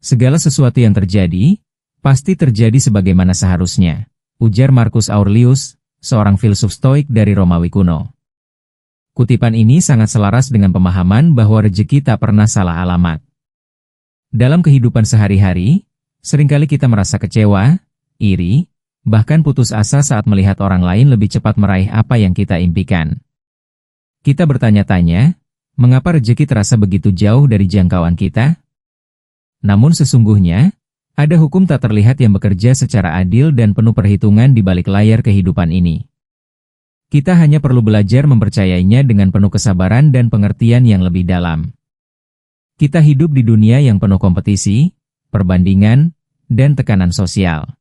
Segala sesuatu yang terjadi, pasti terjadi sebagaimana seharusnya, ujar Marcus Aurelius, seorang filsuf Stoik dari Romawi kuno. Kutipan ini sangat selaras dengan pemahaman bahwa rezeki tak pernah salah alamat. Dalam kehidupan sehari-hari, seringkali kita merasa kecewa, iri, bahkan putus asa saat melihat orang lain lebih cepat meraih apa yang kita impikan. Kita bertanya-tanya, mengapa rezeki terasa begitu jauh dari jangkauan kita? Namun sesungguhnya, ada hukum tak terlihat yang bekerja secara adil dan penuh perhitungan di balik layar kehidupan ini. Kita hanya perlu belajar mempercayainya dengan penuh kesabaran dan pengertian yang lebih dalam. Kita hidup di dunia yang penuh kompetisi, perbandingan, dan tekanan sosial.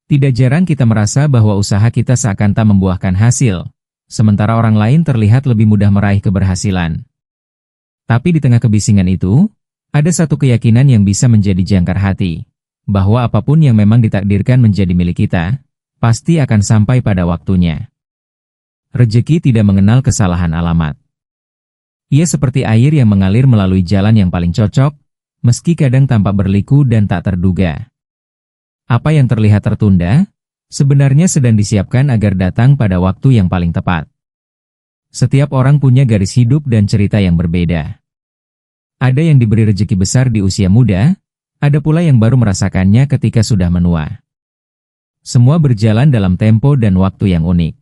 Tidak jarang kita merasa bahwa usaha kita seakan tak membuahkan hasil, sementara orang lain terlihat lebih mudah meraih keberhasilan. Tapi di tengah kebisingan itu, ada satu keyakinan yang bisa menjadi jangkar hati, bahwa apapun yang memang ditakdirkan menjadi milik kita, pasti akan sampai pada waktunya. Rezeki tidak mengenal kesalahan alamat. Ia seperti air yang mengalir melalui jalan yang paling cocok, meski kadang tampak berliku dan tak terduga. Apa yang terlihat tertunda, sebenarnya sedang disiapkan agar datang pada waktu yang paling tepat. Setiap orang punya garis hidup dan cerita yang berbeda. Ada yang diberi rezeki besar di usia muda, ada pula yang baru merasakannya ketika sudah menua. Semua berjalan dalam tempo dan waktu yang unik.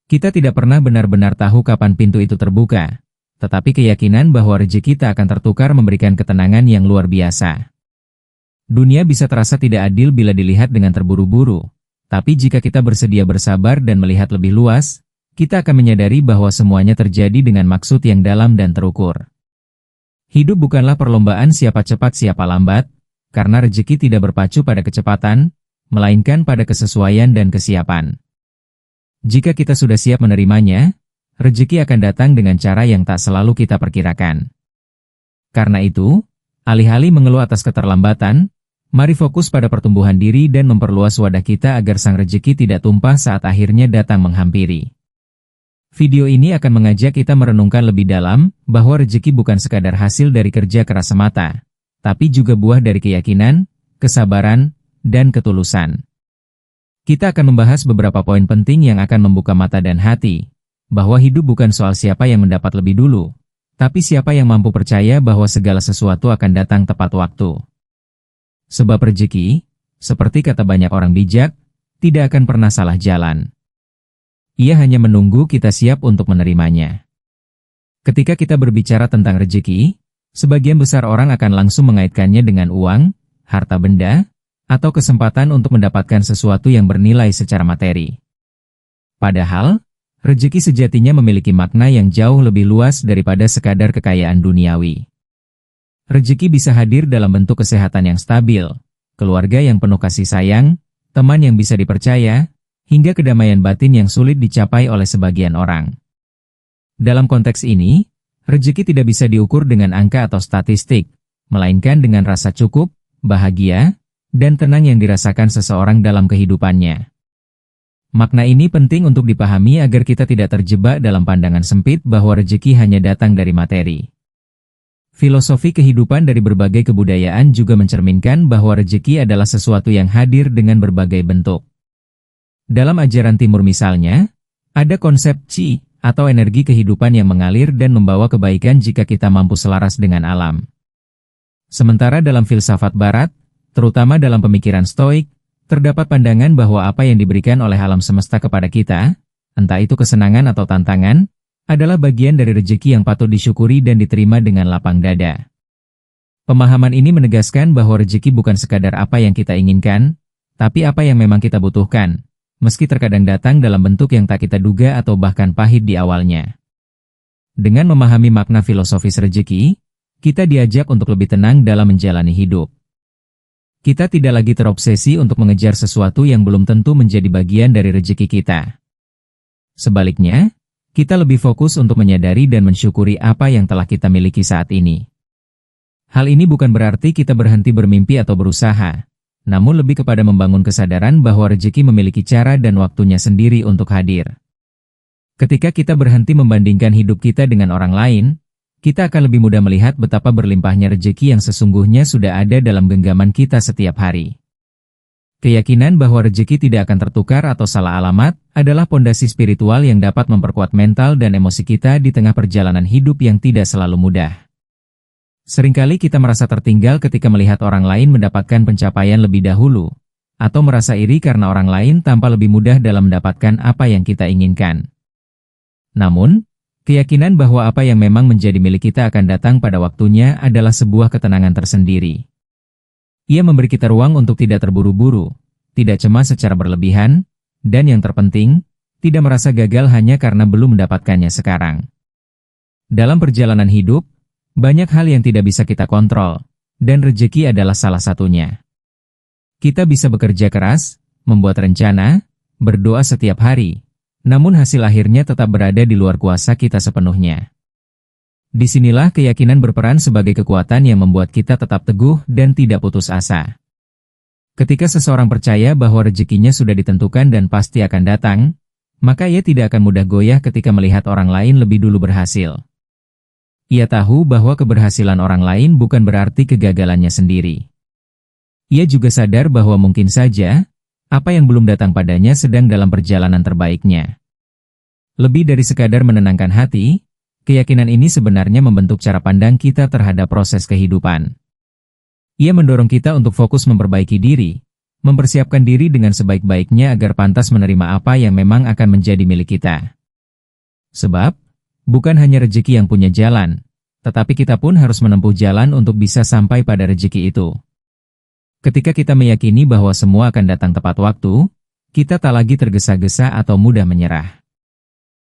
Kita tidak pernah benar-benar tahu kapan pintu itu terbuka, tetapi keyakinan bahwa rezeki tak akan tertukar memberikan ketenangan yang luar biasa. Dunia bisa terasa tidak adil bila dilihat dengan terburu-buru, tapi jika kita bersedia bersabar dan melihat lebih luas, kita akan menyadari bahwa semuanya terjadi dengan maksud yang dalam dan terukur. Hidup bukanlah perlombaan siapa cepat siapa lambat, karena rezeki tidak berpacu pada kecepatan, melainkan pada kesesuaian dan kesiapan. Jika kita sudah siap menerimanya, rezeki akan datang dengan cara yang tak selalu kita perkirakan. Karena itu, alih-alih mengeluh atas keterlambatan, mari fokus pada pertumbuhan diri dan memperluas wadah kita agar sang rezeki tidak tumpah saat akhirnya datang menghampiri. Video ini akan mengajak kita merenungkan lebih dalam bahwa rezeki bukan sekadar hasil dari kerja keras semata, tapi juga buah dari keyakinan, kesabaran, dan ketulusan. Kita akan membahas beberapa poin penting yang akan membuka mata dan hati, bahwa hidup bukan soal siapa yang mendapat lebih dulu, tapi siapa yang mampu percaya bahwa segala sesuatu akan datang tepat waktu. Sebab rezeki, seperti kata banyak orang bijak, tidak akan pernah salah jalan. Ia hanya menunggu kita siap untuk menerimanya. Ketika kita berbicara tentang rezeki, sebagian besar orang akan langsung mengaitkannya dengan uang, harta benda, atau kesempatan untuk mendapatkan sesuatu yang bernilai secara materi. Padahal, rezeki sejatinya memiliki makna yang jauh lebih luas daripada sekadar kekayaan duniawi. Rezeki bisa hadir dalam bentuk kesehatan yang stabil, keluarga yang penuh kasih sayang, teman yang bisa dipercaya, hingga kedamaian batin yang sulit dicapai oleh sebagian orang. Dalam konteks ini, rezeki tidak bisa diukur dengan angka atau statistik, melainkan dengan rasa cukup, bahagia, dan tenang yang dirasakan seseorang dalam kehidupannya. Makna ini penting untuk dipahami agar kita tidak terjebak dalam pandangan sempit bahwa rezeki hanya datang dari materi. Filosofi kehidupan dari berbagai kebudayaan juga mencerminkan bahwa rezeki adalah sesuatu yang hadir dengan berbagai bentuk. Dalam ajaran Timur misalnya, ada konsep Qi, atau energi kehidupan yang mengalir dan membawa kebaikan jika kita mampu selaras dengan alam. Sementara dalam filsafat Barat, terutama dalam pemikiran Stoik, terdapat pandangan bahwa apa yang diberikan oleh alam semesta kepada kita, entah itu kesenangan atau tantangan, adalah bagian dari rezeki yang patut disyukuri dan diterima dengan lapang dada. Pemahaman ini menegaskan bahwa rezeki bukan sekadar apa yang kita inginkan, tapi apa yang memang kita butuhkan, meski terkadang datang dalam bentuk yang tak kita duga atau bahkan pahit di awalnya. Dengan memahami makna filosofis rezeki, kita diajak untuk lebih tenang dalam menjalani hidup. Kita tidak lagi terobsesi untuk mengejar sesuatu yang belum tentu menjadi bagian dari rezeki kita. Sebaliknya, kita lebih fokus untuk menyadari dan mensyukuri apa yang telah kita miliki saat ini. Hal ini bukan berarti kita berhenti bermimpi atau berusaha, namun lebih kepada membangun kesadaran bahwa rezeki memiliki cara dan waktunya sendiri untuk hadir. Ketika kita berhenti membandingkan hidup kita dengan orang lain, kita akan lebih mudah melihat betapa berlimpahnya rejeki yang sesungguhnya sudah ada dalam genggaman kita setiap hari. Keyakinan bahwa rejeki tidak akan tertukar atau salah alamat adalah pondasi spiritual yang dapat memperkuat mental dan emosi kita di tengah perjalanan hidup yang tidak selalu mudah. Seringkali kita merasa tertinggal ketika melihat orang lain mendapatkan pencapaian lebih dahulu, atau merasa iri karena orang lain tampak lebih mudah dalam mendapatkan apa yang kita inginkan. Namun, keyakinan bahwa apa yang memang menjadi milik kita akan datang pada waktunya adalah sebuah ketenangan tersendiri. Ia memberi kita ruang untuk tidak terburu-buru, tidak cemas secara berlebihan, dan yang terpenting, tidak merasa gagal hanya karena belum mendapatkannya sekarang. Dalam perjalanan hidup, banyak hal yang tidak bisa kita kontrol, dan rejeki adalah salah satunya. Kita bisa bekerja keras, membuat rencana, berdoa setiap hari, namun hasil akhirnya tetap berada di luar kuasa kita sepenuhnya. Disinilah keyakinan berperan sebagai kekuatan yang membuat kita tetap teguh dan tidak putus asa. Ketika seseorang percaya bahwa rezekinya sudah ditentukan dan pasti akan datang, maka ia tidak akan mudah goyah ketika melihat orang lain lebih dulu berhasil. Ia tahu bahwa keberhasilan orang lain bukan berarti kegagalannya sendiri. Ia juga sadar bahwa mungkin saja, apa yang belum datang padanya sedang dalam perjalanan terbaiknya. Lebih dari sekadar menenangkan hati, keyakinan ini sebenarnya membentuk cara pandang kita terhadap proses kehidupan. Ia mendorong kita untuk fokus memperbaiki diri, mempersiapkan diri dengan sebaik-baiknya agar pantas menerima apa yang memang akan menjadi milik kita. Sebab, bukan hanya rezeki yang punya jalan, tetapi kita pun harus menempuh jalan untuk bisa sampai pada rezeki itu. Ketika kita meyakini bahwa semua akan datang tepat waktu, kita tak lagi tergesa-gesa atau mudah menyerah.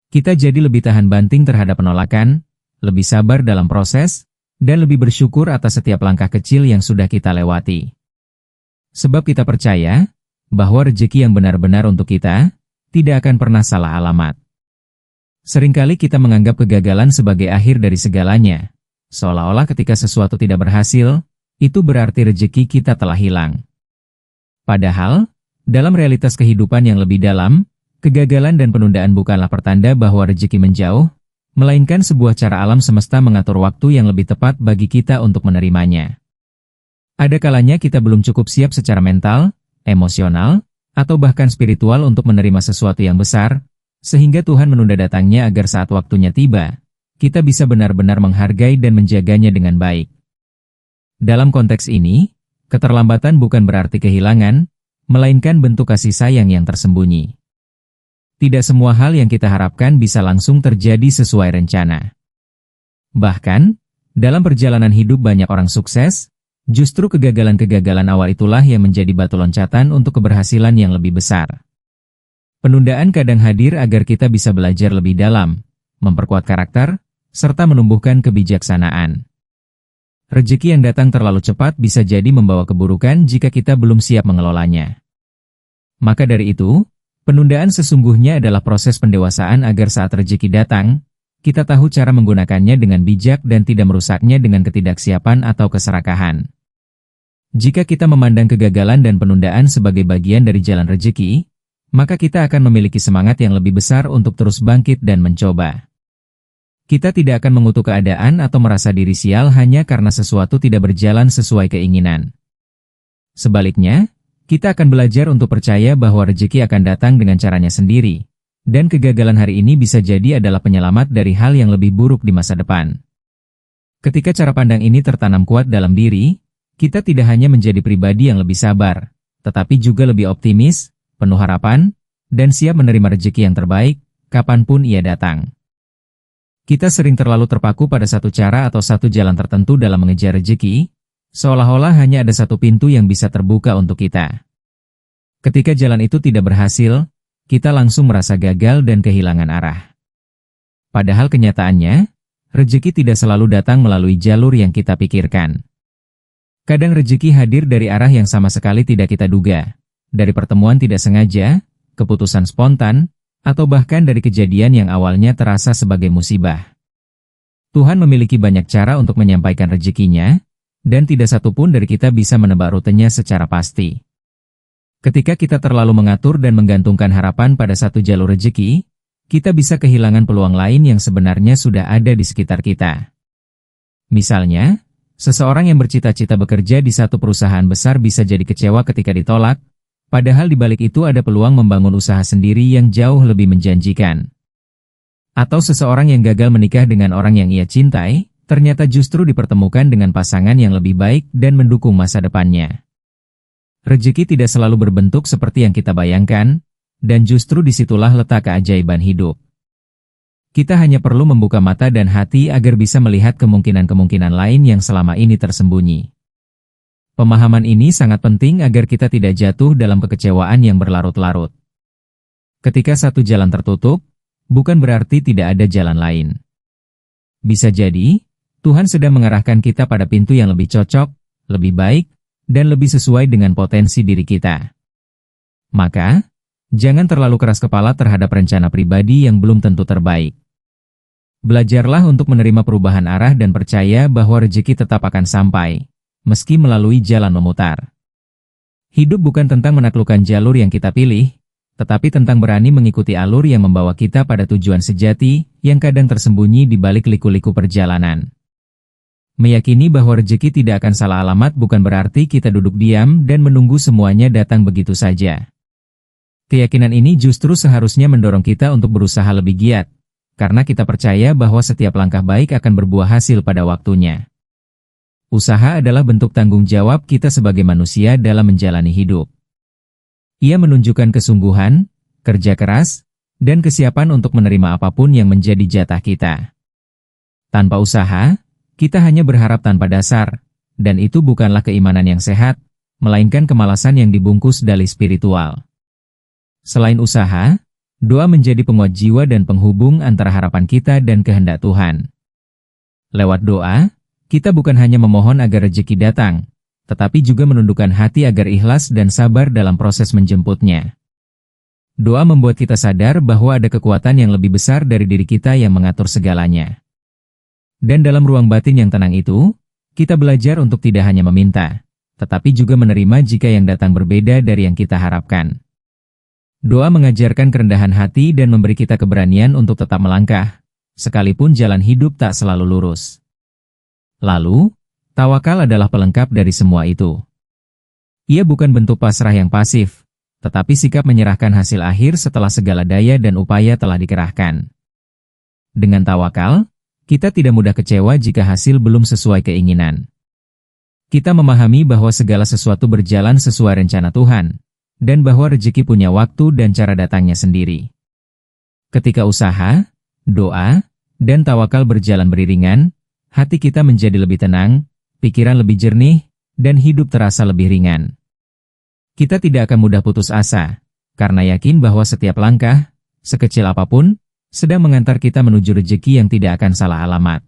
Kita jadi lebih tahan banting terhadap penolakan, lebih sabar dalam proses, dan lebih bersyukur atas setiap langkah kecil yang sudah kita lewati. Sebab kita percaya bahwa rezeki yang benar-benar untuk kita tidak akan pernah salah alamat. Seringkali kita menganggap kegagalan sebagai akhir dari segalanya, seolah-olah ketika sesuatu tidak berhasil, itu berarti rezeki kita telah hilang. Padahal, dalam realitas kehidupan yang lebih dalam, kegagalan dan penundaan bukanlah pertanda bahwa rezeki menjauh, melainkan sebuah cara alam semesta mengatur waktu yang lebih tepat bagi kita untuk menerimanya. Ada kalanya kita belum cukup siap secara mental, emosional, atau bahkan spiritual untuk menerima sesuatu yang besar, sehingga Tuhan menunda datangnya agar saat waktunya tiba, kita bisa benar-benar menghargai dan menjaganya dengan baik. Dalam konteks ini, keterlambatan bukan berarti kehilangan, melainkan bentuk kasih sayang yang tersembunyi. Tidak semua hal yang kita harapkan bisa langsung terjadi sesuai rencana. Bahkan, dalam perjalanan hidup banyak orang sukses, justru kegagalan-kegagalan awal itulah yang menjadi batu loncatan untuk keberhasilan yang lebih besar. Penundaan kadang hadir agar kita bisa belajar lebih dalam, memperkuat karakter, serta menumbuhkan kebijaksanaan. Rezeki yang datang terlalu cepat bisa jadi membawa keburukan jika kita belum siap mengelolanya. Maka dari itu, penundaan sesungguhnya adalah proses pendewasaan agar saat rezeki datang, kita tahu cara menggunakannya dengan bijak dan tidak merusaknya dengan ketidaksiapan atau keserakahan. Jika kita memandang kegagalan dan penundaan sebagai bagian dari jalan rezeki, maka kita akan memiliki semangat yang lebih besar untuk terus bangkit dan mencoba. Kita tidak akan mengutuk keadaan atau merasa diri sial hanya karena sesuatu tidak berjalan sesuai keinginan. Sebaliknya, kita akan belajar untuk percaya bahwa rezeki akan datang dengan caranya sendiri, dan kegagalan hari ini bisa jadi adalah penyelamat dari hal yang lebih buruk di masa depan. Ketika cara pandang ini tertanam kuat dalam diri, kita tidak hanya menjadi pribadi yang lebih sabar, tetapi juga lebih optimis, penuh harapan, dan siap menerima rezeki yang terbaik, kapanpun ia datang. Kita sering terlalu terpaku pada satu cara atau satu jalan tertentu dalam mengejar rezeki, seolah-olah hanya ada satu pintu yang bisa terbuka untuk kita. Ketika jalan itu tidak berhasil, kita langsung merasa gagal dan kehilangan arah. Padahal kenyataannya, rezeki tidak selalu datang melalui jalur yang kita pikirkan. Kadang rezeki hadir dari arah yang sama sekali tidak kita duga, dari pertemuan tidak sengaja, keputusan spontan, atau bahkan dari kejadian yang awalnya terasa sebagai musibah. Tuhan memiliki banyak cara untuk menyampaikan rezekinya, dan tidak satupun dari kita bisa menebak rutenya secara pasti. Ketika kita terlalu mengatur dan menggantungkan harapan pada satu jalur rezeki, kita bisa kehilangan peluang lain yang sebenarnya sudah ada di sekitar kita. Misalnya, seseorang yang bercita-cita bekerja di satu perusahaan besar bisa jadi kecewa ketika ditolak, padahal di balik itu ada peluang membangun usaha sendiri yang jauh lebih menjanjikan. Atau seseorang yang gagal menikah dengan orang yang ia cintai, ternyata justru dipertemukan dengan pasangan yang lebih baik dan mendukung masa depannya. Rezeki tidak selalu berbentuk seperti yang kita bayangkan, dan justru disitulah letak keajaiban hidup. Kita hanya perlu membuka mata dan hati agar bisa melihat kemungkinan-kemungkinan lain yang selama ini tersembunyi. Pemahaman ini sangat penting agar kita tidak jatuh dalam kekecewaan yang berlarut-larut. Ketika satu jalan tertutup, bukan berarti tidak ada jalan lain. Bisa jadi, Tuhan sedang mengarahkan kita pada pintu yang lebih cocok, lebih baik, dan lebih sesuai dengan potensi diri kita. Maka, jangan terlalu keras kepala terhadap rencana pribadi yang belum tentu terbaik. Belajarlah untuk menerima perubahan arah dan percaya bahwa rezeki tetap akan sampai, meski melalui jalan memutar. Hidup bukan tentang menaklukkan jalur yang kita pilih, tetapi tentang berani mengikuti alur yang membawa kita pada tujuan sejati yang kadang tersembunyi di balik liku-liku perjalanan. Meyakini bahwa rezeki tidak akan salah alamat bukan berarti kita duduk diam dan menunggu semuanya datang begitu saja. Keyakinan ini justru seharusnya mendorong kita untuk berusaha lebih giat, karena kita percaya bahwa setiap langkah baik akan berbuah hasil pada waktunya. Usaha adalah bentuk tanggung jawab kita sebagai manusia dalam menjalani hidup. Ia menunjukkan kesungguhan, kerja keras, dan kesiapan untuk menerima apapun yang menjadi jatah kita. Tanpa usaha, kita hanya berharap tanpa dasar, dan itu bukanlah keimanan yang sehat, melainkan kemalasan yang dibungkus dalih spiritual. Selain usaha, doa menjadi penguat jiwa dan penghubung antara harapan kita dan kehendak Tuhan. Lewat doa, kita bukan hanya memohon agar rezeki datang, tetapi juga menundukkan hati agar ikhlas dan sabar dalam proses menjemputnya. Doa membuat kita sadar bahwa ada kekuatan yang lebih besar dari diri kita yang mengatur segalanya. Dan dalam ruang batin yang tenang itu, kita belajar untuk tidak hanya meminta, tetapi juga menerima jika yang datang berbeda dari yang kita harapkan. Doa mengajarkan kerendahan hati dan memberi kita keberanian untuk tetap melangkah, sekalipun jalan hidup tak selalu lurus. Lalu, tawakal adalah pelengkap dari semua itu. Ia bukan bentuk pasrah yang pasif, tetapi sikap menyerahkan hasil akhir setelah segala daya dan upaya telah dikerahkan. Dengan tawakal, kita tidak mudah kecewa jika hasil belum sesuai keinginan. Kita memahami bahwa segala sesuatu berjalan sesuai rencana Tuhan, dan bahwa rezeki punya waktu dan cara datangnya sendiri. Ketika usaha, doa, dan tawakal berjalan beriringan, hati kita menjadi lebih tenang, pikiran lebih jernih, dan hidup terasa lebih ringan. Kita tidak akan mudah putus asa, karena yakin bahwa setiap langkah, sekecil apapun, sedang mengantar kita menuju rezeki yang tidak akan salah alamat.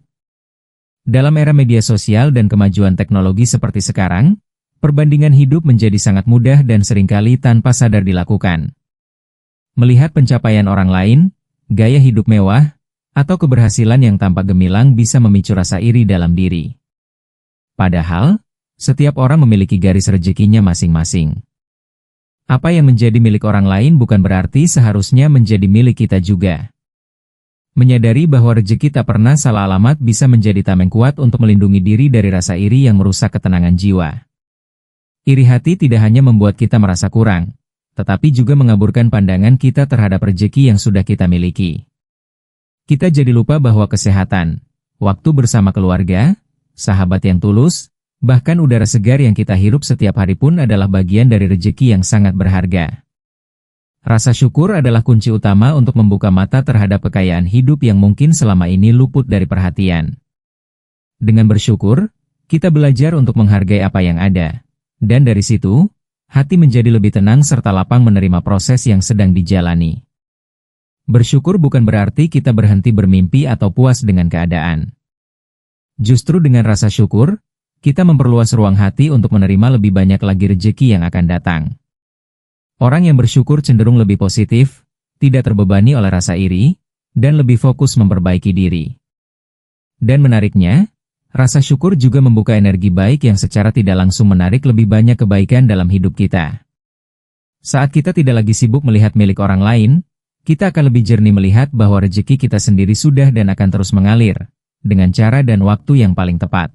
Dalam era media sosial dan kemajuan teknologi seperti sekarang, perbandingan hidup menjadi sangat mudah dan seringkali tanpa sadar dilakukan. Melihat pencapaian orang lain, gaya hidup mewah, atau keberhasilan yang tampak gemilang bisa memicu rasa iri dalam diri. Padahal, setiap orang memiliki garis rezekinya masing-masing. Apa yang menjadi milik orang lain bukan berarti seharusnya menjadi milik kita juga. Menyadari bahwa rezeki tak pernah salah alamat bisa menjadi tameng kuat untuk melindungi diri dari rasa iri yang merusak ketenangan jiwa. Iri hati tidak hanya membuat kita merasa kurang, tetapi juga mengaburkan pandangan kita terhadap rezeki yang sudah kita miliki. Kita jadi lupa bahwa kesehatan, waktu bersama keluarga, sahabat yang tulus, bahkan udara segar yang kita hirup setiap hari pun adalah bagian dari rezeki yang sangat berharga. Rasa syukur adalah kunci utama untuk membuka mata terhadap kekayaan hidup yang mungkin selama ini luput dari perhatian. Dengan bersyukur, kita belajar untuk menghargai apa yang ada. Dan dari situ, hati menjadi lebih tenang serta lapang menerima proses yang sedang dijalani. Bersyukur bukan berarti kita berhenti bermimpi atau puas dengan keadaan. Justru dengan rasa syukur, kita memperluas ruang hati untuk menerima lebih banyak lagi rezeki yang akan datang. Orang yang bersyukur cenderung lebih positif, tidak terbebani oleh rasa iri, dan lebih fokus memperbaiki diri. Dan menariknya, rasa syukur juga membuka energi baik yang secara tidak langsung menarik lebih banyak kebaikan dalam hidup kita. Saat kita tidak lagi sibuk melihat milik orang lain, kita akan lebih jernih melihat bahwa rezeki kita sendiri sudah dan akan terus mengalir, dengan cara dan waktu yang paling tepat.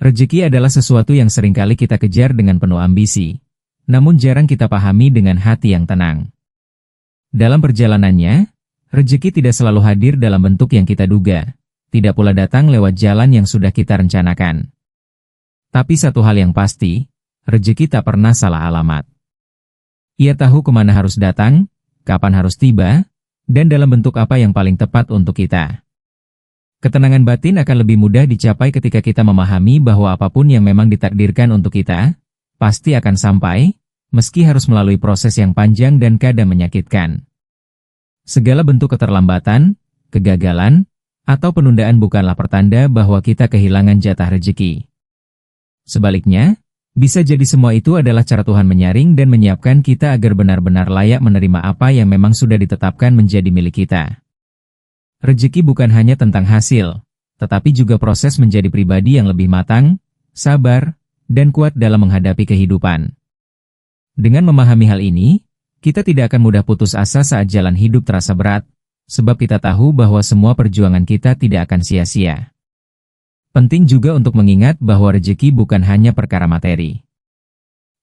Rezeki adalah sesuatu yang seringkali kita kejar dengan penuh ambisi, namun jarang kita pahami dengan hati yang tenang. Dalam perjalanannya, rezeki tidak selalu hadir dalam bentuk yang kita duga, tidak pula datang lewat jalan yang sudah kita rencanakan. Tapi satu hal yang pasti, rezeki tak pernah salah alamat. Ia tahu kemana harus datang, kapan harus tiba, dan dalam bentuk apa yang paling tepat untuk kita. Ketenangan batin akan lebih mudah dicapai ketika kita memahami bahwa apapun yang memang ditakdirkan untuk kita, pasti akan sampai, meski harus melalui proses yang panjang dan kadang menyakitkan. Segala bentuk keterlambatan, kegagalan, atau penundaan bukanlah pertanda bahwa kita kehilangan jatah rezeki. Sebaliknya, bisa jadi semua itu adalah cara Tuhan menyaring dan menyiapkan kita agar benar-benar layak menerima apa yang memang sudah ditetapkan menjadi milik kita. Rezeki bukan hanya tentang hasil, tetapi juga proses menjadi pribadi yang lebih matang, sabar, dan kuat dalam menghadapi kehidupan. Dengan memahami hal ini, kita tidak akan mudah putus asa saat jalan hidup terasa berat, sebab kita tahu bahwa semua perjuangan kita tidak akan sia-sia. Penting juga untuk mengingat bahwa rezeki bukan hanya perkara materi.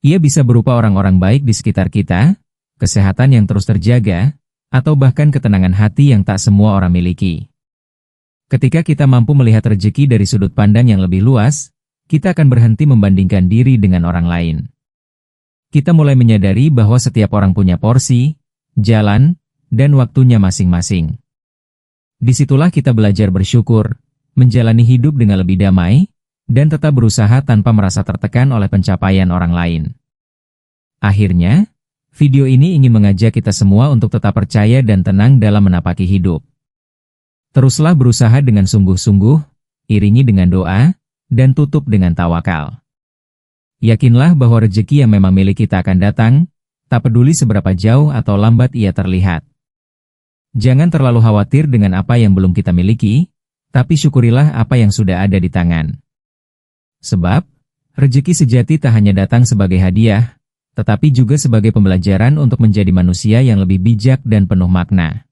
Ia bisa berupa orang-orang baik di sekitar kita, kesehatan yang terus terjaga, atau bahkan ketenangan hati yang tak semua orang miliki. Ketika kita mampu melihat rezeki dari sudut pandang yang lebih luas, kita akan berhenti membandingkan diri dengan orang lain. Kita mulai menyadari bahwa setiap orang punya porsi, jalan, dan waktunya masing-masing. Disitulah kita belajar bersyukur, menjalani hidup dengan lebih damai, dan tetap berusaha tanpa merasa tertekan oleh pencapaian orang lain. Akhirnya, video ini ingin mengajak kita semua untuk tetap percaya dan tenang dalam menapaki hidup. Teruslah berusaha dengan sungguh-sungguh, iringi dengan doa, dan tutup dengan tawakal. Yakinlah bahwa rezeki yang memang milik kita akan datang, tak peduli seberapa jauh atau lambat ia terlihat. Jangan terlalu khawatir dengan apa yang belum kita miliki, tapi syukurilah apa yang sudah ada di tangan. Sebab, rezeki sejati tak hanya datang sebagai hadiah, tetapi juga sebagai pembelajaran untuk menjadi manusia yang lebih bijak dan penuh makna.